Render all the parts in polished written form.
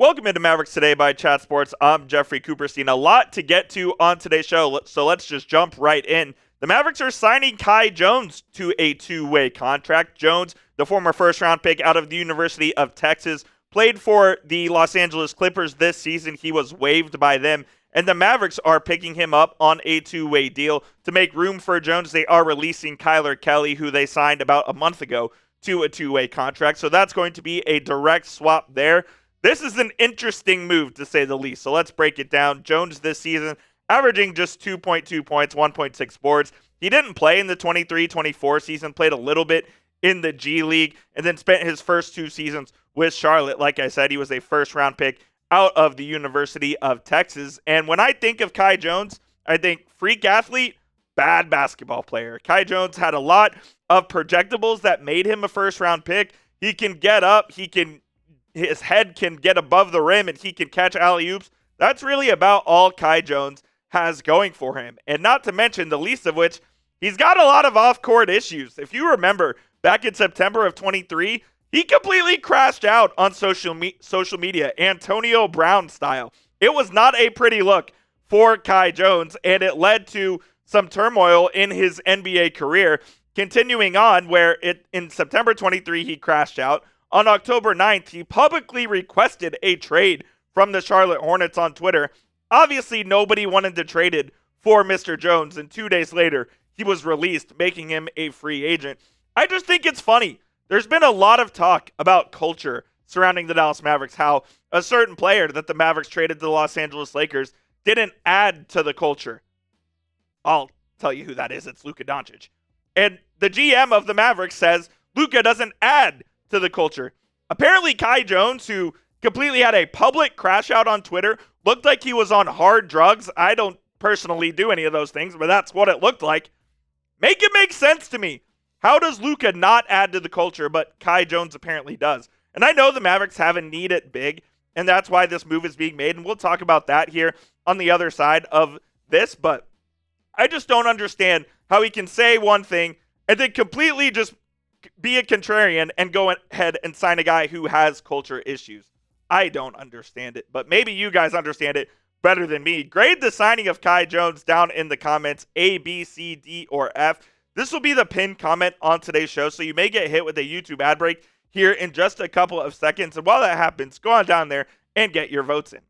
Welcome into Mavericks Today by Chat Sports. I'm Jeffrey Cooperstein. A lot to get to on today's show, so let's just jump right in. The Mavericks are signing Kai Jones to a two-way contract. Jones, the former first-round pick out of the University of Texas, played for the Los Angeles Clippers this season. He was waived by them, and the Mavericks are picking him up on a two-way deal. To make room for Jones, they are releasing Kyler Kelly, who they signed about a month ago, to a two-way contract. So that's going to be a direct swap there. This is an interesting move, to say the least. So let's break it down. Jones this season averaging just 2.2 points, 1.6 boards. He didn't play in the 23-24 season, played a little bit in the G League, and then spent his first two seasons with Charlotte. Like I said, he was a first-round pick out of the University of Texas. And when I think of Kai Jones, I think freak athlete, bad basketball player. Kai Jones had a lot of projectables that made him a first-round pick. He can get up, his head can get above the rim, and he can catch alley-oops. That's really about all Kai Jones has going for him. And not to mention, the least of which, he's got a lot of off-court issues. If you remember, back in September of 23, he completely crashed out on social media, Antonio Brown style. It was not a pretty look for Kai Jones, and it led to some turmoil in his NBA career. Continuing on, where in September 23, he crashed out. On October 9th, he publicly requested a trade from the Charlotte Hornets on Twitter. Obviously, nobody wanted to trade it for Mr. Jones, and 2 days later, he was released, making him a free agent. I just think it's funny. There's been a lot of talk about culture surrounding the Dallas Mavericks, how a certain player that the Mavericks traded to the Los Angeles Lakers didn't add to the culture. I'll tell you who that is. It's Luka Doncic. And the GM of the Mavericks says Luka doesn't add to the culture. Apparently, Kai Jones, who completely had a public crash out on Twitter, looked like he was on hard drugs. I don't personally do any of those things, but that's what it looked like. Make it make sense to me. How does Luka not add to the culture, but Kai Jones apparently does? And I know the Mavericks have a need at big, and that's why this move is being made, and we'll talk about that here on the other side of this, but I just don't understand how he can say one thing and then completely just be a contrarian and go ahead and sign a guy who has culture issues. I don't understand it, but maybe you guys understand it better than me. Grade the signing of Kai Jones down in the comments, A, B, C, D, or F. This will be the pinned comment on today's show, so you may get hit with a YouTube ad break here in just a couple of seconds. And while that happens, go on down there and get your votes in.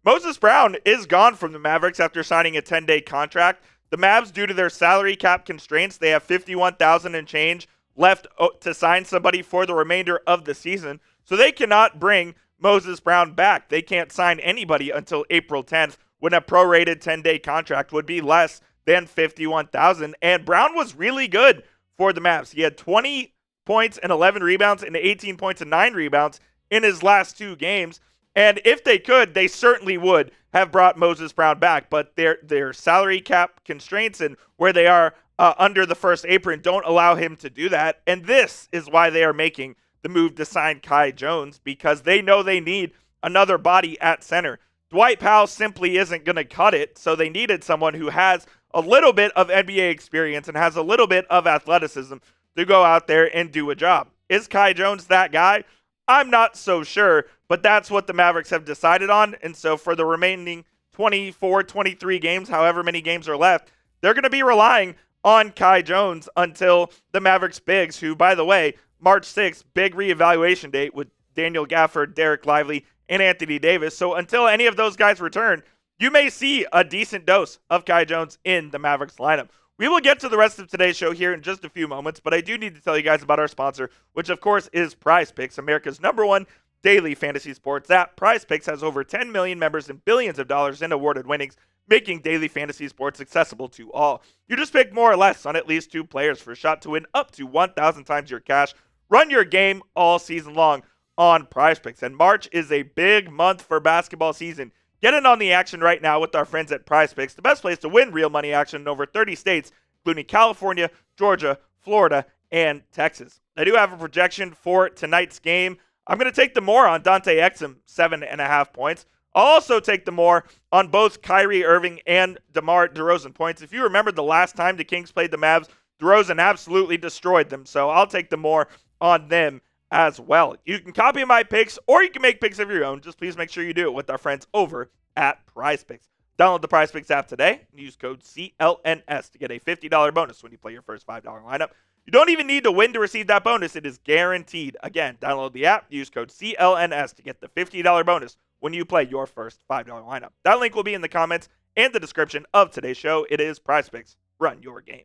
Moses Brown is gone from the Mavericks after signing a 10-day contract. The Mavs, due to their salary cap constraints, they have $51,000 and change left to sign somebody for the remainder of the season. So they cannot bring Moses Brown back. They can't sign anybody until April 10th, when a prorated 10-day contract would be less than $51,000. And Brown was really good for the Mavs. He had 20 points and 11 rebounds and 18 points and 9 rebounds in his last two games. And if they could, they certainly would have brought Moses Brown back. But their salary cap constraints and where they are under the first apron don't allow him to do that. And this is why they are making the move to sign Kai Jones, because they know they need another body at center. Dwight Powell simply isn't going to cut it, so they needed someone who has a little bit of NBA experience and has a little bit of athleticism to go out there and do a job. Is Kai Jones that guy? I'm not so sure, but that's what the Mavericks have decided on. And so for the remaining 24, 23 games, however many games are left, they're going to be relying on Kai Jones until the Mavericks bigs, who, by the way, March 6th, big reevaluation date with Daniel Gafford, Derek Lively, and Anthony Davis. So until any of those guys return, you may see a decent dose of Kai Jones in the Mavericks lineup. We will get to the rest of today's show here in just a few moments, but I do need to tell you guys about our sponsor, which of course is PrizePicks, America's #1 daily fantasy sports app. PrizePicks has over 10 million members and billions of dollars in awarded winnings, making daily fantasy sports accessible to all. You just pick more or less on at least 2 players for a shot to win up to 1,000 times your cash. Run your game all season long on PrizePicks, and March is a big month for basketball season. Get in on the action right now with our friends at PrizePicks, the best place to win real money action in over 30 states, including California, Georgia, Florida, and Texas. I do have a projection for tonight's game. I'm going to take the more on Dante Exum, 7.5 points. I'll also take the more on both Kyrie Irving and DeMar DeRozan points. If you remember the last time the Kings played the Mavs, DeRozan absolutely destroyed them, so I'll take the more on them as well. You can copy my picks or you can make picks of your own. Just please make sure you do it with our friends over at PrizePicks. Download the PrizePicks app today and use code CLNS to get a $50 bonus when you play your first $5 lineup. You don't even need to win to receive that bonus. It is guaranteed. Again, download the app, use code CLNS to get the $50 bonus when you play your first $5 lineup. That link will be in the comments and the description of today's show. It is PrizePicks. Run your game.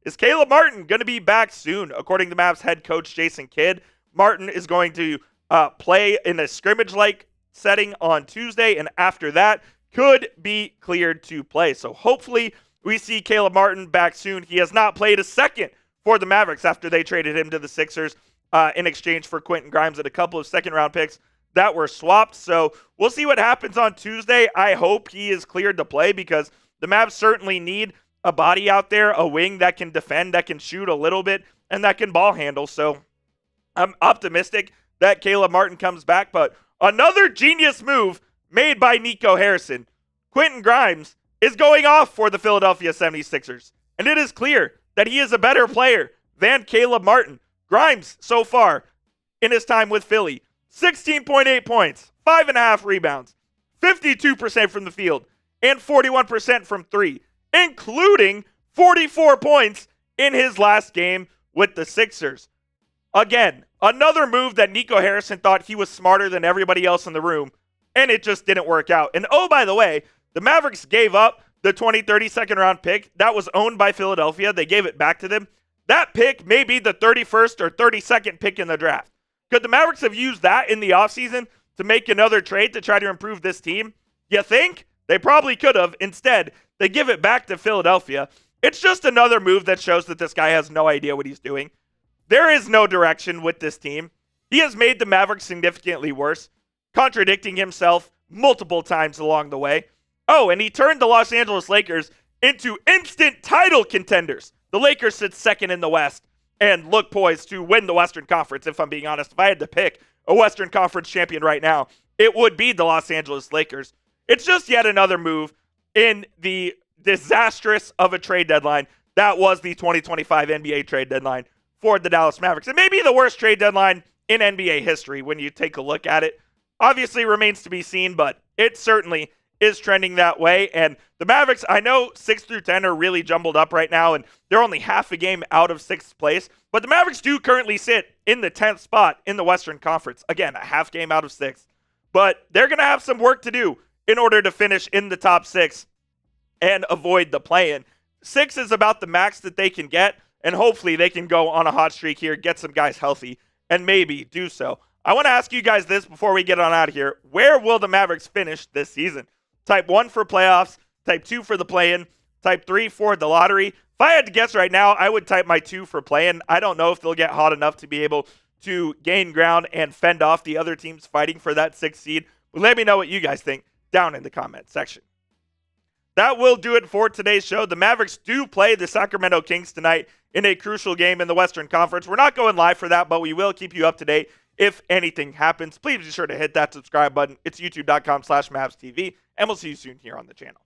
Is Caleb Martin going to be back soon? According to Mavs head coach Jason Kidd, Martin is going to play in a scrimmage-like setting on Tuesday, and after that could be cleared to play. So hopefully we see Caleb Martin back soon. He has not played a second for the Mavericks after they traded him to the Sixers in exchange for Quentin Grimes and a couple of second-round picks that were swapped. So we'll see what happens on Tuesday. I hope he is cleared to play because the Mavs certainly need a body out there, a wing that can defend, that can shoot a little bit, and that can ball handle. So I'm optimistic that Caleb Martin comes back, but another genius move made by Nico Harrison. Quentin Grimes is going off for the Philadelphia 76ers, and it is clear that he is a better player than Caleb Martin. Grimes, so far, in his time with Philly, 16.8 points, 5.5 rebounds, 52% from the field, and 41% from three, including 44 points in his last game with the Sixers. Again, another move that Nico Harrison thought he was smarter than everybody else in the room, and it just didn't work out. And oh, by the way, the Mavericks gave up the 2030 second-round pick that was owned by Philadelphia. They gave it back to them. That pick may be the 31st or 32nd pick in the draft. Could the Mavericks have used that in the offseason to make another trade to try to improve this team? You think? They probably could have. Instead, they give it back to Philadelphia. It's just another move that shows that this guy has no idea what he's doing. There is no direction with this team. He has made the Mavericks significantly worse, contradicting himself multiple times along the way. Oh, and he turned the Los Angeles Lakers into instant title contenders. The Lakers sit second in the West and look poised to win the Western Conference, if I'm being honest. If I had to pick a Western Conference champion right now, it would be the Los Angeles Lakers. It's just yet another move in the disastrous of a trade deadline that was the 2025 NBA trade deadline for the Dallas Mavericks. It may be the worst trade deadline in NBA history when you take a look at it. Obviously remains to be seen, but it certainly is trending that way. And the Mavericks, I know 6 through 10 are really jumbled up right now, and they're only half a game out of 6th place. But the Mavericks do currently sit in the 10th spot in the Western Conference. Again, a half game out of 6th. But they're going to have some work to do in order to finish in the top 6 and avoid the play-in. 6 is about the max that they can get, and hopefully they can go on a hot streak here, get some guys healthy, and maybe do so. I want to ask you guys this before we get on out of here. Where will the Mavericks finish this season? Type 1 for playoffs, type 2 for the play-in, type 3 for the lottery. If I had to guess right now, I would type my 2 for play-in. I don't know if they'll get hot enough to be able to gain ground and fend off the other teams fighting for that 6th seed. But let me know what you guys think down in the comment section. That will do it for today's show. The Mavericks do play the Sacramento Kings tonight in a crucial game in the Western Conference. We're not going live for that, but we will keep you up to date if anything happens. Please be sure to hit that subscribe button. It's youtube.com/MavsTV, and we'll see you soon here on the channel.